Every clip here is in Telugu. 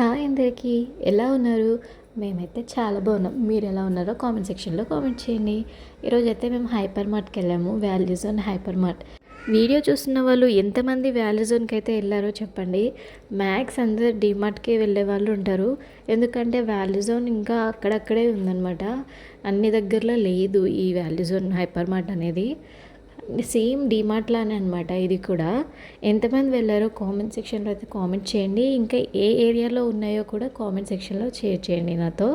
హాయ్ అందరికీ, ఎలా ఉన్నారు? మేమైతే చాలా బాగున్నాం. మీరు ఎలా ఉన్నారో కామెంట్ సెక్షన్లో కామెంట్ చేయండి. ఈరోజైతే మేము హైపర్ మార్ట్కి వెళ్ళాము, value zone hyper mart. Video చూస్తున్న వాళ్ళు ఎంతమంది వాల్యూ జోన్కి అయితే వెళ్ళారో చెప్పండి. మ్యాక్స్ అందరు డీమార్ట్కే వెళ్ళే వాళ్ళు ఉంటారు. ఎందుకంటే వాల్యూ జోన్ ఇంకా అక్కడక్కడే ఉందన్నమాట. అన్ని దగ్గరలో లేదు ఈ వాల్యూ జోన్ హైపర్ మార్ట్ అనేది. సేమ్ డీమార్ట్ లానే అనమాట ఇది కూడా. ఎంతమంది వెళ్ళారో కామెంట్ సెక్షన్లో అయితే కామెంట్ చేయండి. ఇంకా ఏ ఏరియాలో ఉన్నాయో కూడా కామెంట్ సెక్షన్లో షేర్ చేయండి నాతో.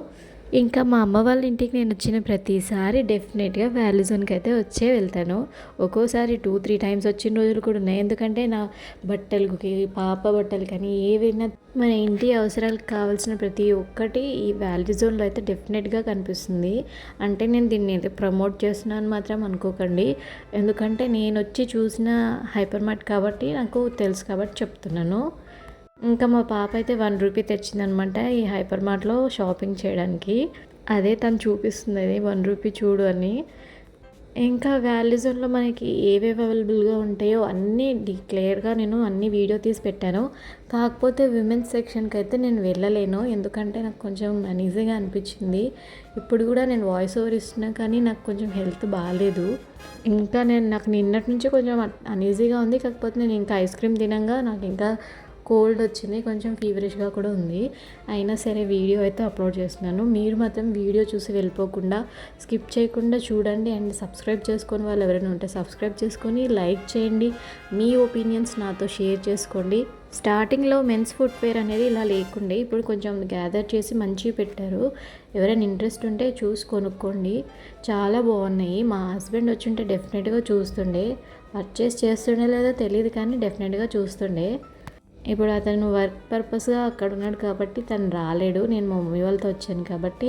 ఇంకా మా అమ్మ వాళ్ళ ఇంటికి నేను వచ్చిన ప్రతిసారి డెఫినెట్గా వాల్యూ జోన్కి అయితే వచ్చే వెళ్తాను. ఒక్కోసారి 2-3 టైమ్స్ వచ్చిన రోజులు కూడా ఉన్నాయి. ఎందుకంటే నా బట్టలకి, పాప బట్టలు కానీ ఏవైనా మన ఇంటి అవసరాలకు కావాల్సిన ప్రతి ఒక్కటి ఈ వాల్యూ జోన్లో అయితే డెఫినెట్గా కనిపిస్తుంది. అంటే నేను దీన్ని అయితే ప్రమోట్ చేస్తున్నాను మాత్రం అనుకోకండి. ఎందుకంటే నేను వచ్చి చూసిన హైపర్ మార్ట్ కాబట్టి నాకు తెలుసు కాబట్టి చెప్తున్నాను. ఇంకా మా పాప అయితే ₹1 తెచ్చిందనమాట ఈ హైపర్ మార్ట్లో షాపింగ్ చేయడానికి. అదే తను చూపిస్తుంది, అది ₹1 చూడు అని. ఇంకా వాల్యూ జోన్లో మనకి ఏవేవి అవైలబుల్గా ఉంటాయో అన్నీ క్లియర్గా నేను అన్ని వీడియో తీసి పెట్టాను. కాకపోతే విమెన్స్ సెక్షన్కి అయితే నేను వెళ్ళలేను, ఎందుకంటే నాకు కొంచెం అనీజీగా అనిపించింది. ఇప్పుడు కూడా నేను వాయిస్ ఓవర్ ఇస్తున్నా కానీ నాకు కొంచెం హెల్త్ బాగాలేదు. ఇంకా నాకు నిన్నటి నుంచి కొంచెం అనీజీగా ఉంది. కాకపోతే నేను ఇంకా ఐస్ క్రీమ్ తినంగా నాకు ఇంకా కోల్డ్ వచ్చింది, కొంచెం ఫీవరిష్గా కూడా ఉంది. అయినా సరే వీడియో అయితే అప్లోడ్ చేస్తున్నాను. మీరు మాత్రం వీడియో చూసి వెళ్ళిపోకుండా స్కిప్ చేయకుండా చూడండి. అండ్ సబ్స్క్రైబ్ చేసుకొని వాళ్ళు ఎవరైనా ఉంటే సబ్స్క్రైబ్ చేసుకొని లైక్ చేయండి. మీ ఒపీనియన్స్ నాతో షేర్ చేసుకోండి. స్టార్టింగ్లో మెన్స్ ఫుట్వేర్ అనేది ఇలా లేకుండే, ఇప్పుడు కొంచెం గ్యాదర్ చేసి మంచివి పెట్టారు. ఎవరైనా ఇంట్రెస్ట్ ఉంటే చూసి కొనుక్కోండి, చాలా బాగున్నాయి. మా హస్బెండ్ వచ్చి ఉంటే డెఫినెట్గా చూస్తుండే, పర్చేస్ చేస్తుండే లేదో తెలియదు కానీ డెఫినెట్గా చూస్తుండే. ఇప్పుడు అతను వర్క్ పర్పస్గా అక్కడ ఉన్నాడు కాబట్టి తను రాలేడు. నేను మా మమ్మీ వాళ్ళతో వచ్చాను కాబట్టి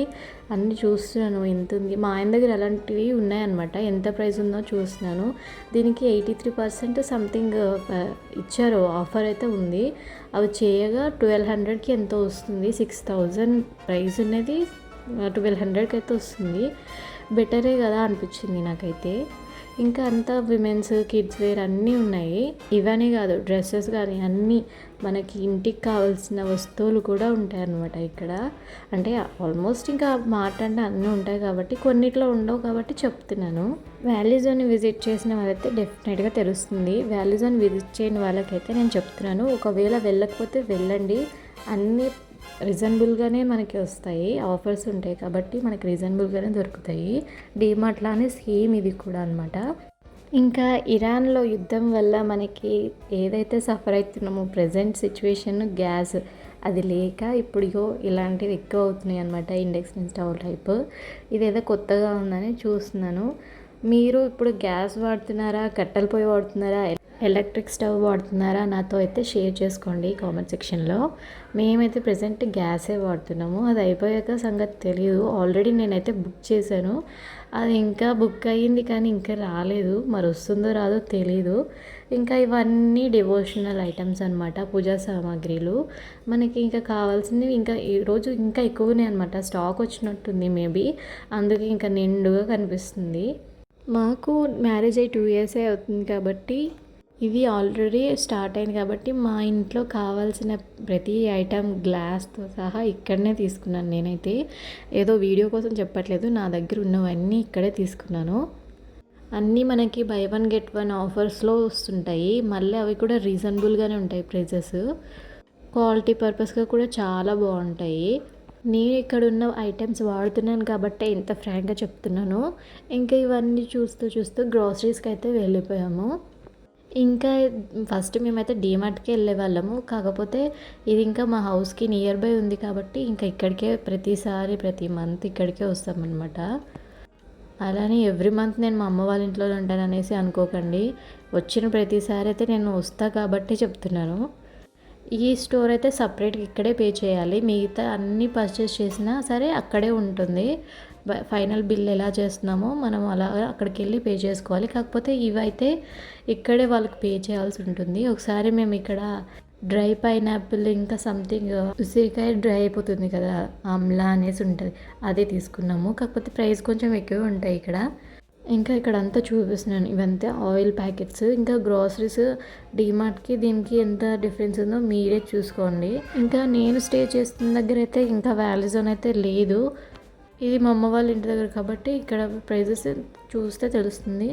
అన్నీ చూస్తున్నాను ఎంత ఉంది. మా ఆయన దగ్గర అలాంటివి ఉన్నాయన్నమాట. ఎంత ప్రైస్ ఉందో చూస్తున్నాను. దీనికి 83% సంథింగ్ ఇచ్చారు, ఆఫర్ అయితే ఉంది. అవి చేయగా 1200కి ఎంతో వస్తుంది. 6000 ప్రైస్ ఉన్నది 1200కి అయితే వస్తుంది. బెటరే కదా అనిపించింది నాకైతే. ఇంకా అంతా విమెన్స్, కిడ్స్ వేర్ అన్నీ ఉన్నాయి. ఇవన్నీ కాదు, డ్రెస్సెస్ కానీ అన్నీ మనకి ఇంటికి కావాల్సిన వస్తువులు కూడా ఉంటాయి అన్నమాట ఇక్కడ. అంటే ఆల్మోస్ట్ ఇంకా మార్ట్ అంటే అన్నీ ఉంటాయి కాబట్టి కొన్నిట్లో ఉండవు కాబట్టి చెప్తున్నాను. వాల్యూ జోన్ విజిట్ చేసిన వాళ్ళైతే డెఫినెట్గా తెలుస్తుంది. వాల్యూ జోన్ విజిట్ చేయని వాళ్ళకైతే నేను చెప్తున్నాను, ఒకవేళ వెళ్ళకపోతే వెళ్ళండి. అన్నీ రీజనబుల్గానే మనకి వస్తాయి, ఆఫర్స్ ఉంటాయి కాబట్టి మనకి రీజనబుల్గానే దొరుకుతాయి. డీమార్ట్లానే సేమ్ ఇది కూడా అనమాట. ఇంకా ఇరాన్లో యుద్ధం వల్ల మనకి ఏదైతే సఫర్ అవుతున్నామో ప్రజెంట్ సిచ్యువేషన్, గ్యాస్ అది లేక ఇప్పుడు ఇలాంటివి ఎక్కువ అవుతున్నాయి అనమాట. ఇండక్షన్ స్టవ్ టైప్ ఇదేదో కొత్తగా ఉందని చూస్తున్నాను. మీరు ఇప్పుడు గ్యాస్ వాడుతున్నారా, కట్టెల పొయ్యి వాడుతున్నారా, ఎలక్ట్రిక్ స్టవ్ వాడుతున్నారా నాతో అయితే షేర్ చేసుకోండి కామెంట్ సెక్షన్లో. మేమైతే ప్రజెంట్ గ్యాసే వాడుతున్నాము. అది అయిపోయాక సంగతి తెలియదు. ఆల్రెడీ నేనైతే బుక్ చేశాను, అది ఇంకా బుక్ అయ్యింది కానీ ఇంకా రాలేదు. మరి వస్తుందో రాదో తెలీదు. ఇంకా ఇవన్నీ డివోషనల్ ఐటమ్స్ అనమాట, పూజా సామాగ్రిలు. మనకి ఇంకా కావాల్సింది ఇంకా ఈరోజు ఇంకా ఎక్కువనే అనమాట, స్టాక్ వచ్చినట్టుంది మేబీ, అందుకే ఇంకా నిండుగా కనిపిస్తుంది. మాకు మ్యారేజ్ అయ్యి 2 ఇయర్సే అవుతుంది కాబట్టి ఇది ఆల్రెడీ స్టార్ట్ అయింది కాబట్టి మా ఇంట్లో కావాల్సిన ప్రతి ఐటమ్ గ్లాస్తో సహా ఇక్కడనే తీసుకున్నాను. నేనైతే ఏదో వీడియో కోసం చెప్పట్లేదు, నా దగ్గర ఉన్నవన్నీ ఇక్కడే తీసుకున్నాను. అన్నీ మనకి బై 1 get 1 ఆఫర్స్లో వస్తుంటాయి. మళ్ళీ అవి కూడా రీజనబుల్గానే ఉంటాయి ప్రైజెస్. క్వాలిటీ పర్పస్గా కూడా చాలా బాగుంటాయి. నేను ఇక్కడ ఉన్న ఐటమ్స్ వాడుతున్నాను కాబట్టి ఇంత ఫ్రాంక్గా చెప్తున్నాను. ఇంకా ఇవన్నీ చూస్తూ గ్రాసరీస్కి అయితే వెళ్ళిపోయాము. ఇంకా ఫస్ట్ మేమైతే డీమార్ట్కి వెళ్ళే వాళ్ళము, కాకపోతే ఇది ఇంకా మా హౌస్కి నియర్ బై ఉంది కాబట్టి ఇంకా ఇక్కడికే ప్రతి మంత్ ఇక్కడికే వస్తామన్నమాట. అలానే ఎవ్రీ మంత్ నేను మా అమ్మ వాళ్ళ ఇంట్లో ఉంటాననేసి అనుకోకండి. వచ్చిన ప్రతిసారి అయితే నేను వస్తా కాబట్టి చెప్తున్నాను. ఈ స్టోర్ అయితే సపరేట్గా ఇక్కడే పే చేయాలి, మిగతా అన్నీ పర్చేస్ చేసినా సరే అక్కడే ఉంటుంది. ఫైనల్ బిల్ ఎలా చేస్తున్నామో మనం అలా అక్కడికి వెళ్ళి పే చేసుకోవాలి. కాకపోతే ఇవైతే ఇక్కడే వాళ్ళకి పే చేయాల్సి ఉంటుంది. ఒకసారి మేము ఇక్కడ డ్రై పైనాపిల్ ఇంకా సంథింగ్ ఉసిరికాయ డ్రై అయిపోతుంది కదా, ఆమ్లా అనేసి ఉంటుంది, అదే తీసుకున్నాము. కాకపోతే ప్రైస్ కొంచెం ఎక్కువ ఉంటాయి ఇక్కడ. ఇంకా ఇక్కడ అంతా చూపిస్తున్నాను. ఇవంతా ఆయిల్ ప్యాకెట్స్. ఇంకా గ్రాసరీస్ డీమార్ట్కి దీనికి ఎంత డిఫరెన్స్ ఉందో మీరే చూసుకోండి. ఇంకా నేను స్టే చేస్తున్న దగ్గర అయితే ఇంకా వ్యాలీ జోన్ అయితే లేదు. ఇది మా అమ్మ వాళ్ళ ఇంటి దగ్గర కాబట్టి ఇక్కడ ప్రైజెస్ చూస్తే తెలుస్తుంది.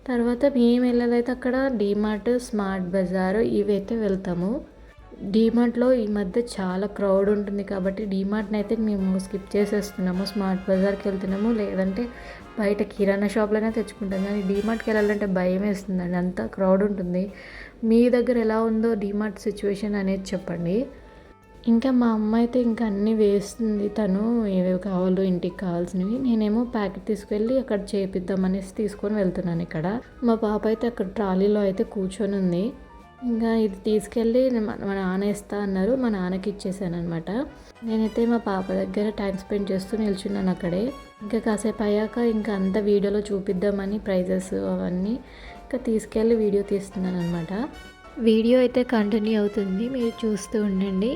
తర్వాత మేము వెళ్ళేదైతే అక్కడ డీమార్ట్, స్మార్ట్ బజార్ ఇవైతే వెళ్తాము. డీమార్ట్లో ఈ మధ్య చాలా క్రౌడ్ ఉంటుంది కాబట్టి డీమార్ట్ని అయితే మేము స్కిప్ చేసేస్తున్నాము. స్మార్ట్ బజార్కి వెళ్తున్నాము, లేదంటే బయట కిరాణా షాప్లోనే తెచ్చుకుంటాం. కానీ డీమార్ట్కి వెళ్ళాలంటే భయం వేస్తుందండి, అంత క్రౌడ్ ఉంటుంది. మీ దగ్గర ఎలా ఉందో డీమార్ట్ సిచ్యువేషన్ అనేది చెప్పండి. ఇంకా మా అమ్మ అయితే ఇంకా అన్నీ వేస్తుంది, తను ఏవేవి కావాలో ఇంటికి కావాల్సినవి. నేనేమో ప్యాకెట్ తీసుకెళ్ళి అక్కడ చేపిద్దామనేసి తీసుకొని వెళ్తున్నాను. ఇక్కడ మా పాప అయితే అక్కడ ట్రాలీలో అయితే కూర్చొని ఉంది. ఇంకా ఇది తీసుకెళ్ళి మా నాన్న ఇస్తా అన్నారు, మా నాన్నకి ఇచ్చేసాను అనమాట. నేనైతే మా పాప దగ్గర టైం స్పెండ్ చేస్తూ నిల్చున్నాను అక్కడే. ఇంకా కాసేపు అయ్యాక ఇంకా అంత వీడియోలో చూపిద్దామని ప్రైజెస్ అవన్నీ ఇంకా తీసుకెళ్ళి వీడియో తీస్తున్నాను అనమాట. వీడియో అయితే కంటిన్యూ అవుతుంది, మీరు చూస్తూ ఉండండి.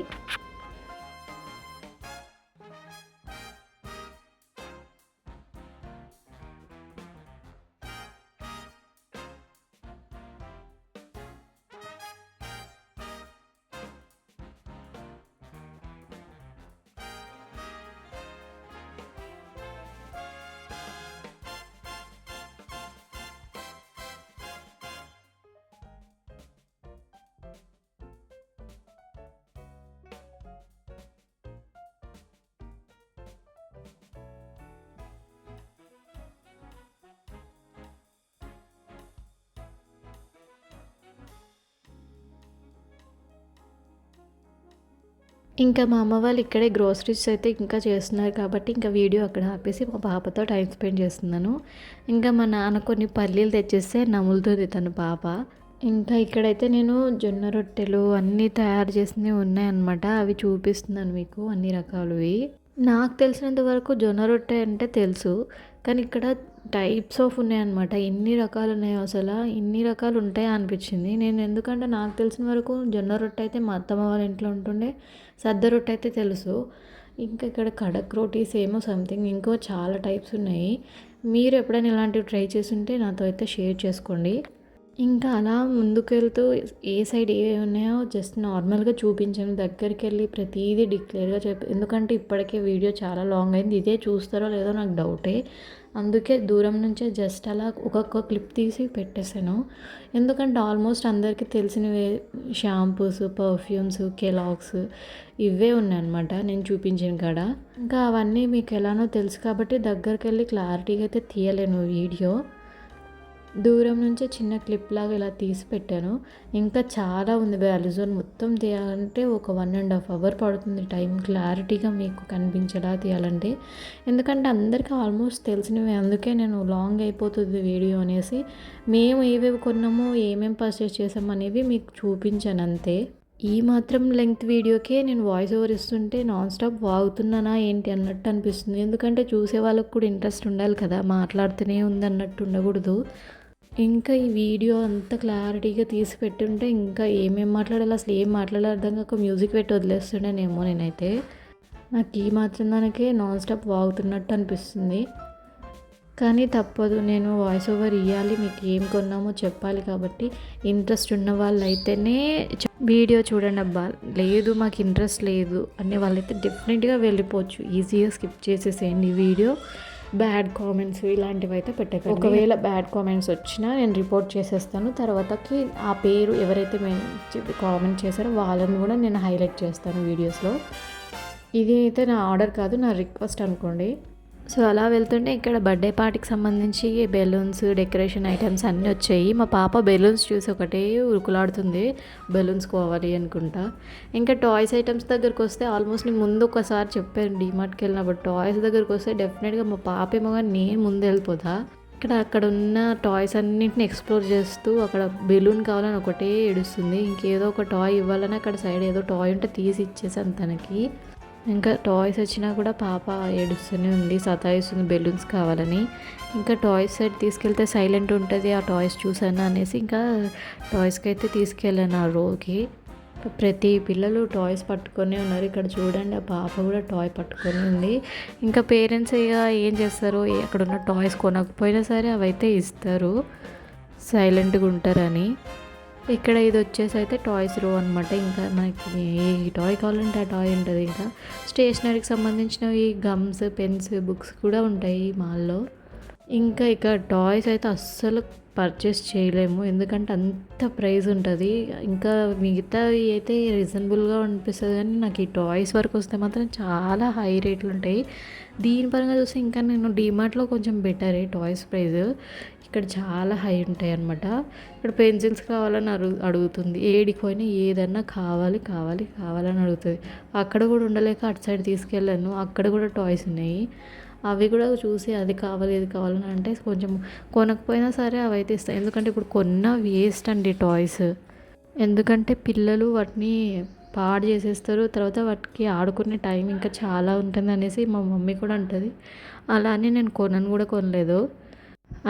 ఇంకా మా అమ్మ వాళ్ళు ఇక్కడే గ్రోసరీస్ అయితే ఇంకా చేస్తున్నారు కాబట్టి ఇంకా వీడియో అక్కడ ఆపేసి మా పాపతో టైం స్పెండ్ చేస్తున్నాను. ఇంకా మా నాన్న కొన్ని పల్లీలు తెచ్చేస్తే నములుతుంది తన పాప. ఇంకా ఇక్కడైతే నేను జొన్న రొట్టెలు అన్నీ తయారు చేసినవి ఉన్నాయన్నమాట, అవి చూపిస్తున్నాను మీకు అన్ని రకాలువి. నాకు తెలిసినంత వరకు జొన్న రొట్టె అంటే తెలుసు, కానీ ఇక్కడ టైప్స్ ఆఫ్ ఉన్నాయన్నమాట. ఎన్ని రకాలు ఉన్నాయో అసలు ఇన్ని రకాలు ఉంటాయా అనిపించింది. నేను ఎందుకంటే నాకు తెలిసిన వరకు జొన్న రొట్టె అయితే మా అత్తమ్మ వాళ్ళ ఇంట్లో ఉంటుండే, సద్ద రొట్టె అయితే తెలుసు. ఇంకా ఇక్కడ కడక్ రోటీస్ ఏమో సంథింగ్ ఇంకో చాలా టైప్స్ ఉన్నాయి. మీరు ఎప్పుడైనా ఇలాంటివి ట్రై చేసి ఉంటే నాతో అయితే షేర్ చేసుకోండి. ఇంకా అలా ముందుకు వెళ్తూ ఏ సైడ్ ఏవి ఉన్నాయో జస్ట్ నార్మల్గా చూపించాను. దగ్గరికి వెళ్ళి ప్రతిదీ డిక్లేర్గా ఎందుకంటే ఇప్పటికే వీడియో చాలా లాంగ్ అయింది. ఇదే చూస్తారో లేదో నాకు డౌటే. అందుకే దూరం నుంచే జస్ట్ అలా ఒక్కొక్క క్లిప్ తీసి పెట్టేశాను. ఎందుకంటే ఆల్మోస్ట్ అందరికీ తెలిసినవే షాంపూస్, పర్ఫ్యూమ్స్, కెలాగ్స్ ఇవే ఉన్నాయన్నమాట నేను చూపించిన కాడ. ఇంకా అవన్నీ మీకు ఎలానో తెలుసు కాబట్టి దగ్గరికి వెళ్ళి క్లారిటీగా అయితే తీయలేను వీడియో. దూరం నుంచే చిన్న క్లిప్ లాగా ఇలా తీసి పెట్టాను. ఇంకా చాలా ఉంది, వ్యాలీ జోన్ మొత్తం తీయాలంటే ఒక 1.5 hour పడుతుంది టైం, క్లారిటీగా మీకు కనిపించేలా తీయాలంటే. ఎందుకంటే అందరికీ ఆల్మోస్ట్ తెలిసినవి, అందుకే నేను లాంగ్ అయిపోతుంది వీడియో అనేసి మేము ఏవేవి కొన్నామో ఏమేమి పర్చేస్ చేసాము అనేవి మీకు చూపించాను అంతే. ఈ మాత్రం లెంగ్త్ వీడియోకే నేను వాయిస్ ఓవర్ ఇస్తుంటే నాన్ స్టాప్ వాగుతున్నానా ఏంటి అన్నట్టు అనిపిస్తుంది. ఎందుకంటే చూసే వాళ్ళకు కూడా ఇంట్రెస్ట్ ఉండాలి కదా, మాట్లాడుతూనే ఉంది అన్నట్టు ఉండకూడదు. ఇంకా ఈ వీడియో అంత క్లారిటీగా తీసి పెట్టుంటే ఇంకా ఏమేమి మాట్లాడాలి, అసలు ఏం మాట్లాడాలి అర్థం కాక మ్యూజిక్ పెట్టి వదిలేస్తుండేనేమో నేనైతే. నాకు ఈ మాత్రం దానికే నాన్ స్టాప్ వాగుతున్నట్టు అనిపిస్తుంది. కానీ తప్పదు, నేను వాయిస్ ఓవర్ ఇవ్వాలి, మీకు ఏం కొన్నామో చెప్పాలి కాబట్టి. ఇంట్రెస్ట్ ఉన్న వాళ్ళు అయితేనే వీడియో చూడండి అబ్బా, లేదు మాకు ఇంట్రెస్ట్ లేదు అనే వాళ్ళైతే డెఫినెట్గా వెళ్ళిపోవచ్చు, ఈజీగా స్కిప్ చేసేసేయండి వీడియో. బ్యాడ్ కామెంట్స్ ఇలాంటివి అయితే పెట్టకండి. ఒకవేళ బ్యాడ్ కామెంట్స్ వచ్చినా నేను రిపోర్ట్ చేసేస్తాను. తర్వాతకి ఆ పేరు ఎవరైతే కామెంట్ చేశారో వాళ్ళని కూడా నేను హైలైట్ చేస్తాను వీడియోస్లో. ఇది అయితే నా ఆర్డర్ కాదు, నా రిక్వెస్ట్ అనుకోండి. సో అలా వెళ్తుంటే ఇక్కడ బర్త్డే పార్టీకి సంబంధించి బెలూన్స్, డెకరేషన్ ఐటమ్స్ అన్నీ వచ్చాయి. మా పాప బెలూన్స్ చూసి ఒకటే ఉరుకులాడుతుంది, బెలూన్స్ కావాలి అనుకుంటా. ఇంకా టాయ్స్ ఐటమ్స్ దగ్గరికి వస్తే ఆల్మోస్ట్ నేను ముందు ఒకసారి చెప్పాను డీమార్ట్కి వెళ్ళినప్పుడు, టాయ్స్ దగ్గరికి వస్తే డెఫినెట్గా మా పాప ఏమో కానీ నేను ముందు వెళ్ళిపోతా. అక్కడ ఉన్న టాయ్స్ అన్నింటిని ఎక్స్ప్లోర్ చేస్తూ అక్కడ బెలూన్ కావాలని ఒకటే ఏడుస్తుంది. ఇంకేదో ఒక టాయ్ ఇవ్వాలని అక్కడ సైడ్ ఏదో టాయ్ ఉంటే తీసి ఇచ్చేసాను తనకి. ఇంకా టాయ్స్ వచ్చినా కూడా పాప ఏడుస్తూనే ఉంది, సతాయిస్తుంది బెలూన్స్ కావాలని. ఇంకా టాయ్స్ సైడ్ తీసుకెళ్తే సైలెంట్ ఉంటుంది, ఆ టాయ్స్ చూసాను అనేసి ఇంకా టాయ్స్కి అయితే తీసుకెళ్ళాను ఆ రోకి. ప్రతి పిల్లలు టాయ్స్ పట్టుకొని ఉన్నారు. ఇక్కడ చూడండి, ఆ పాప కూడా టాయ్ పట్టుకొని ఉంది. ఇంకా పేరెంట్స్ ఇక ఏం చేస్తారు, అక్కడ ఉన్న టాయ్స్ కొనకపోయినా సరే అవైతే ఇస్తారు, సైలెంట్గా ఉంటారని. ఇక్కడ ఇది వచ్చేసి అయితే టాయ్స్ రో అనమాట. ఇంకా మనకి ఏ టాయ్ కావాలంటే ఆ టాయ్ ఉంటుంది. ఇంకా స్టేషనరీకి సంబంధించినవి గమ్స్, పెన్స్, బుక్స్ కూడా ఉంటాయి ఈ మాల్లో. ఇంకా ఇక్కడ టాయ్స్ అయితే అస్సలు పర్చేస్ చేయలేము, ఎందుకంటే అంత ప్రైస్ ఉంటుంది. ఇంకా మిగతావి అయితే రీజనబుల్గా అనిపిస్తుంది, కానీ నాకు ఈ టాయ్స్ వరకు వస్తే మాత్రం చాలా హై రేట్లు ఉంటాయి. దీని పరంగా చూస్తే ఇంకా నేను డీమార్ట్లో కొంచెం బెటరే టాయ్స్ ప్రైస్. ఇక్కడ చాలా హై ఉంటాయి అన్నమాట. ఇక్కడ పెన్సిల్స్ కావాలని అడుగుతుంది, ఏడికి పోయినా ఏదన్నా కావాలి కావాలి కావాలని అడుగుతుంది. అక్కడ కూడా ఉండలేక అటు సైడ్ తీసుకెళ్ళాను, అక్కడ కూడా టాయ్స్ ఉన్నాయి. అవి కూడా చూసి అది కావాలి ఇది కావాలని అంటే కొంచెం కొనకపోయినా సరే అవి అయితే ఇస్తాయి. ఎందుకంటే ఇప్పుడు కొన్న వేస్ట్ అండి టాయ్స్, ఎందుకంటే పిల్లలు వాటిని పాడు చేసేస్తారు, తర్వాత వాటికి ఆడుకునే టైం ఇంకా చాలా ఉంటుంది అనేసి మా మమ్మీ కూడా అంటుంది. అలా అని నేను కొనలేదు.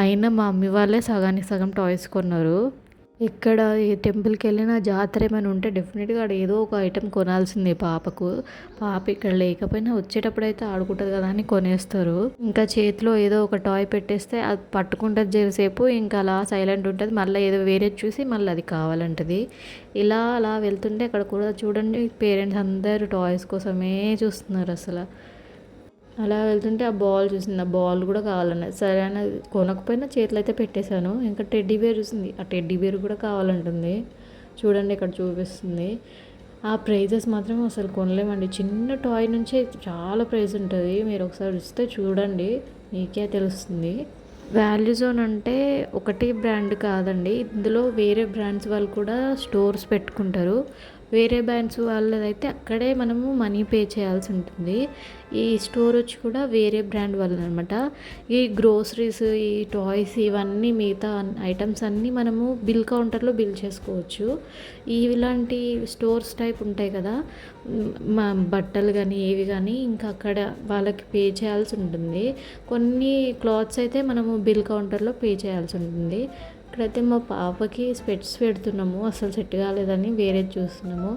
అయినా మా మమ్మీ వాళ్ళే సగానికి సగం టాయ్స్ కొన్నారు. ఎక్కడ ఏ టెంపుల్కి వెళ్ళినా జాతర ఏమైనా ఉంటే డెఫినెట్గా అక్కడ ఏదో ఒక ఐటెం కొనాల్సిందే పాపకు. పాప ఇక్కడ లేకపోయినా వచ్చేటప్పుడు అయితే ఆడుకుంటుంది కదా అని కొనేస్తారు. ఇంకా చేతిలో ఏదో ఒక టాయ్ పెట్టేస్తే అది పట్టుకుంటుంది చేసేపు, ఇంకా అలా సైలెంట్ ఉంటుంది. మళ్ళీ ఏదో వేరే చూసి మళ్ళీ అది కావాలంటుంది. ఇలా అలా వెళ్తుంటే అక్కడ కూడా చూడండి, పేరెంట్స్ అందరూ టాయ్స్ కోసమే చూస్తున్నారు అసలు. అలా వెళ్తుంటే ఆ బాల్ చూసింది, ఆ బాల్ కూడా కావాలన్నది. సరే అని కొనకపోయినా చేతిలో అయితే పెట్టేశాను. ఇంకా టెడ్డీ బేర్ చూసింది, ఆ టెడ్డీ బేర్ కూడా కావాలంటుంది. చూడండి ఇక్కడ చూపిస్తుంది. ఆ ప్రైజెస్ మాత్రం అసలు కొనలేమండి. చిన్న టాయ్ నుంచే చాలా ప్రైస్ ఉంటుంది. మీరు ఒకసారి ఇస్తే చూడండి, మీకే తెలుస్తుంది. వాల్యూ జోన్ అంటే ఒకటి బ్రాండ్ కాదండి, ఇందులో వేరే బ్రాండ్స్ వాళ్ళు కూడా స్టోర్స్ పెట్టుకుంటారు. వేరే బ్రాండ్స్ వాళ్ళదైతే అక్కడే మనము మనీ పే చేయాల్సి ఉంటుంది. ఈ స్టోర్ వచ్చి కూడా వేరే బ్రాండ్ వాళ్ళదనమాట. ఈ గ్రోసరీస్, ఈ టాయ్స్, ఇవన్నీ మిగతా ఐటమ్స్ అన్నీ మనము బిల్ కౌంటర్లో బిల్ చేసుకోవచ్చు. ఇలాంటి స్టోర్స్ టైప్ ఉంటాయి కదా, మా బట్టలు కానీ ఏవి కానీ ఇంకా అక్కడ వాళ్ళకి పే చేయాల్సి ఉంటుంది. కొన్ని క్లాత్స్ అయితే మనము బిల్ కౌంటర్లో పే చేయాల్సి ఉంటుంది. ఇక్కడైతే మా పాపకి స్పెట్స్ పెడుతున్నాము, అసలు సెట్ కాలేదని వేరే చూస్తున్నాము.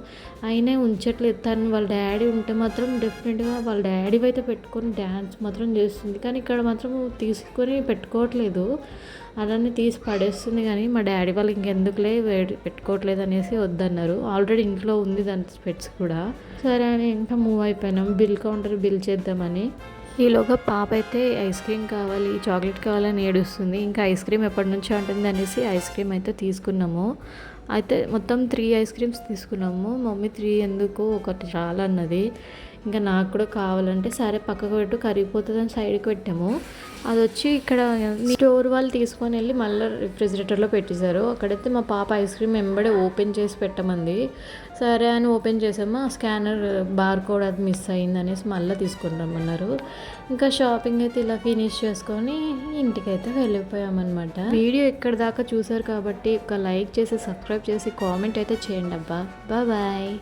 అయినా ఉంచట్లేదు. తను వాళ్ళ డాడీ ఉంటే మాత్రం డెఫినెట్గా వాళ్ళ డాడీ అయితే పెట్టుకొని డ్యాన్స్ మాత్రం చేస్తుంది, కానీ ఇక్కడ మాత్రం తీసుకొని పెట్టుకోవట్లేదు, అలానే తీసి పడేస్తుంది. కానీ మా డాడీ వాళ్ళు ఇంకెందుకులే పెట్టుకోవట్లేదు అనేసి వద్దన్నారు. ఆల్రెడీ ఇంట్లో ఉంది దాని స్పెట్స్ కూడా. సరే అని ఇంకా మూవ్ అయిపోయినాం, బిల్ కౌంటర్ బిల్ చేద్దామని. ఈలోగా పాప అయితే ఐస్ క్రీమ్ కావాలి, చాక్లెట్ కావాలని ఏడుస్తుంది. ఇంకా ఐస్ క్రీమ్ ఎప్పటి నుంచో ఉంటుంది అనేసి ఐస్ క్రీమ్ అయితే తీసుకున్నాము. అయితే మొత్తం 3 ఐస్ క్రీమ్స్ తీసుకున్నాము. మమ్మీ 3 ఎందుకు, ఒకటి చాలా అన్నది. ఇంకా నాకు కూడా కావాలంటే సరే పక్కకు పెట్టు, కరిగిపోతుందని సైడ్కి పెట్టాము. అది వచ్చి ఇక్కడ స్టోర్ వాళ్ళు తీసుకొని వెళ్ళి మళ్ళీ రిఫ్రిజిరేటర్లో పెట్టేశారు. అక్కడైతే మా పాప ఐస్ క్రీమ్ వెంబడే ఓపెన్ చేసి పెట్టమంది. సరే అని ఓపెన్ చేసాము, ఆ స్కానర్ బార్ కోడ్ అది మిస్ అయింది అనేసి మళ్ళీ తీసుకుంటామన్నారు. ఇంకా షాపింగ్ అయితే ఇలా ఫినిష్ చేసుకొని ఇంటికైతే వెళ్ళిపోయామన్నమాట. వీడియో ఎక్కడి దాకా చూసారు కాబట్టి ఒక లైక్ చేసి సబ్స్క్రైబ్ చేసి కామెంట్ అయితే చేయండి అబ్బా. బాయ్.